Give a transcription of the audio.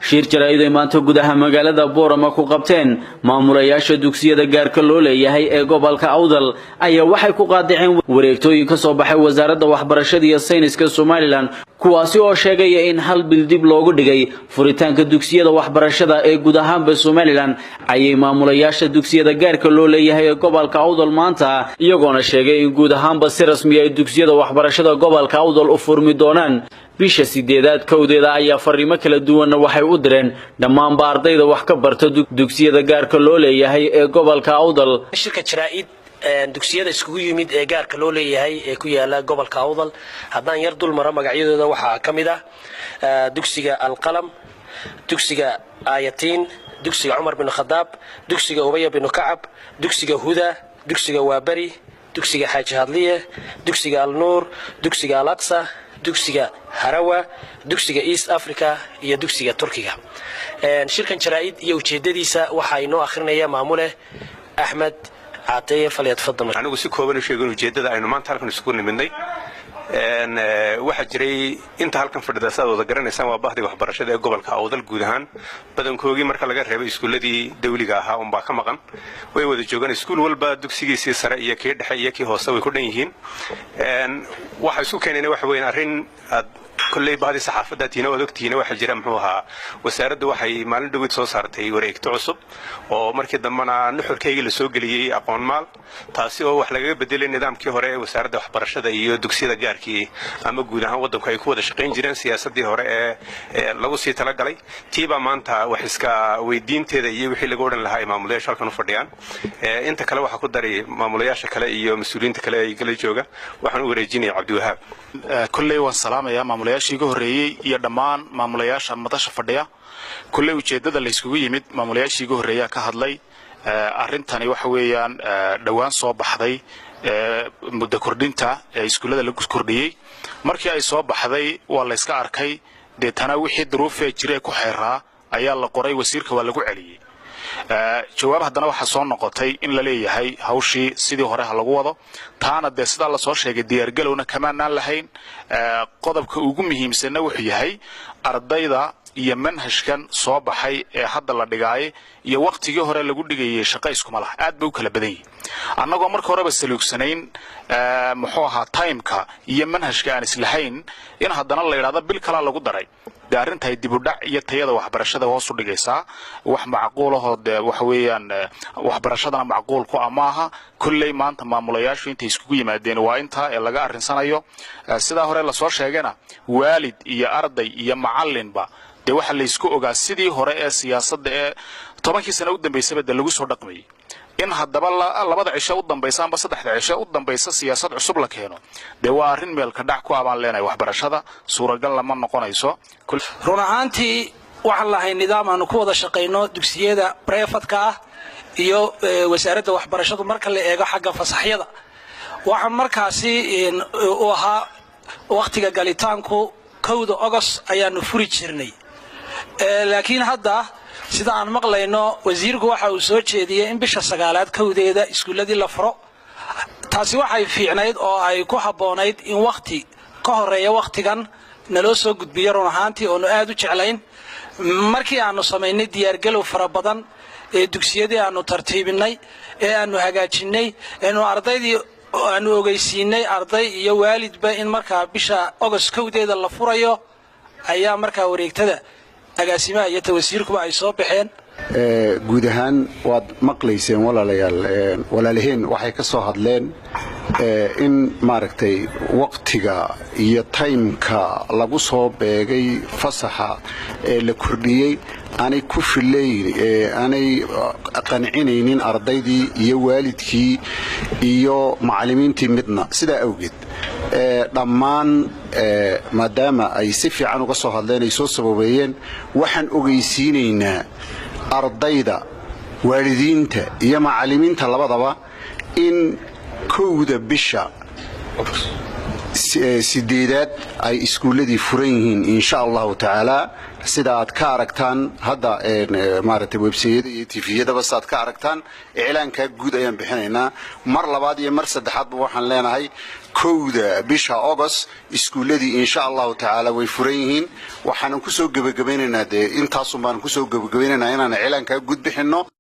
shir jaraa'iday maanta gudaha magaalada Boorama ku qabteen maamulayaasha dugsiyada gaarka loo leeyahay ee gobolka Awdal ayaa waxay ku qaadaceen wareegtooyin ka soo baxay wasaaradda waxbarashada iyo sayniska Somaliland kuwaasi oo sheegaya in hal bil dib loogu dhigay furitaanka dugsiyada waxbarashada ee guud ahaanba Somaliland ayay maamulayaasha dugsiyada gaarka loo leeyahay ee gobolka Awdal maanta iyagoona sheegay in guud ahaanba si rasmi ah dugsiyada waxbarashada gobolka Awdal u furmi doonaan bisha 8aad kowdeeda ayaa fariimo kala duwan waxay u direen dhammaan ardayda wax ka barta dugsiyada gaarka loo leeyahay ee gobolka Awdal shirka jaraa'id dugsiyada iskugu yimid ee gaarka loo leeyahay ee ku yaala gobolka Awdal haddaan yar dul maro magacyadooda waxaa kamid ah dugsiga Alqalam dugsiga Ayatiin dugsiga Umar bin Khadaab dugsiga Ubay bin Kacab dugsiga Huda dugsiga Waabari dugsiga Xaaji Hadliye dugsiga Al-Nuur dugsiga Al-Aqsa dugsiga Harawa dugsiga East Africa iyo dugsiga Turkiga shirkan jaraa'id iyo ujeedadiisa waxa ay noo akhrinaya maamule Ahmed Caataye falyatafadal anigu si kooban u sheegay ujeedada aynu maanta halkan isku nimidnay waxa jiray inta halkan fadhida saadooda garanaysan waa baahdi waxbarashada ee gobolka Awdal guud ahaan badankoogii marka laga reebay iskuuladii dawliga ahaa un baa ka maqan way wada joogan iskuul walba dugsigiisa sare iyo kii dhexe iyo kii hoose way ku dhan yihiin waxa isku keenayna waxa weyn arrin كلي بعض الصحافة تينا ودكتينا واحد جرا محوها وسارد وحي مالن دوت صارتي وريكت عصب ومركز دمنا نحر كي لسوق اللي أقون مال تاسي هو وحلاقي بدل النظام كي هراء وسارد وحبرشة ده يدكسي ده جار كي أما جودها وضم كي كود شقين جيران سياسة دي هراء لو سيتلاقي علي تيبا مانتا وحسكا ويدين تدا يوحي لجورن لهاي معمولية شاركنا فرديان أنت كلا وحكود داري معمولية شكلا مسؤولين تكلا يقول جوجا وحنو رجيني عبد الوهاب كلي والسلام يا maamulayaashii ugu horeeyay iyo dhammaan maamulayaasha madasha fadhiya kullee ujeedada la iskugu yimid maamulayaashii ugu horeeyay ka hadlay arintani waxa weeyaan dhawaan soo baxday muddo kordhinta ee iskuulada lagu kordhiyay markii ay soo baxday waa la iska arkay deetana wixii duruufay jiray ku xeeraa ayaa la qoray wasiirka waa lagu celiyay jawaab haddana waxa soo noqotay in la leeyahay hawshii sidii hore lagu wado taana de sida la soo sheegay diyaar galowna kamaanaan lahayn qodobka ugu muhiimsan wuxuu yahay ardayda iyo manhajkan soo baxay ee hadda la dhigay iyo waqtigii hore lagu dhigayay shaqo isku ma laha aad bay u kala badan yihiin annagoo marka horeba saluugsanayn muxuu ahaa timeka iyo manhajka aan islahayn in haddana la yiraahdo bil kala lagu daray daarintay dib u dhac iyo tayada waxbarashada hoos u dhigaysa wax macquul ah oo waxa weeyaan waxbarashadana macquul ku amaaha kullay maanta maamulayaashu intay iskugu yimaadeen waa inta ee laga arinsanayo sida hore la soo sheegayna waalid iyo arday iyo macallinba de waxa la isku ogaa sidii hore ee siyaasadda ee 10 sano u dambeysay bad lagu soo dhaqmay in haddaba labada cisho u dambaysa amba saddexda cisho u dambaysa siyaasad cusub la keeno de waa arrin meel ka dhac ku abaan leenahay waxbarashada suuragal lama noqonayso run ahaantii waxaan lahayn nidaam aan ku wada shaqeyno dugsiyada private-ka ah iyo wasaaradda waxbarashadu marka la eego xagga fasaxyada waxaan markaasi u ahaa waqtiga galitaanku 1 August ayaanu furi jirnay laakiin hadda sida aan maqlayno wasiirku waxa uu soo jeediyay in bisha 9aad kowdeeda iskuuladii la furo taasi waxay fiicnayd oo ay ku haboonayd in waqti ka horeeya waqtigan naloo soo gudbiyo run ahaantii oo aad u jeclayn markii aanu sameynay diyaar galow fara badan ee dugsiyadii aanu tartiibinay ee aanu hagaajinay ee ardaydii aanu ogeysiinay arday iyo waalidba in marka bisha August kowdeeda la furayo ayaa marka wareegtada agaasimaha iyo wasiirkuba ay soo baxeen guud ahaan waad maqlayseen walaalaheen waxay ka soo hadleen in maaragtay waqtiga iyo timeka lagu soo beegay fasaxa ee la kordhiyay aanay ku filayn aanay qancinaynin ardaydii iyo waalidkii iyo macallimiintii midna sida awgeed dhammaan maadaama ay si fiican uga soo hadleen ay soo sababeeyeen waxaan ogeysiinaynaa ardayda waalidiinta iyo macallimiinta labadaba in 1 bisha 8aad ay iskuuladii furan yihiin insha Allah ta'ala sida aad ka aragtaan hadda maaragtay website iyo TV-yada saad ka aragtaan eelaanka guud ayaan bixinaynaa mar labaad iyo mar saddexaad waxaan leenahay kowda bisha August iskuuladii insha Allah taala way furan yihiin waxaan ku soo gabagabaynaynaa intaas baan ku soo gabagabaynaynaa inaan ciidanka gudbixino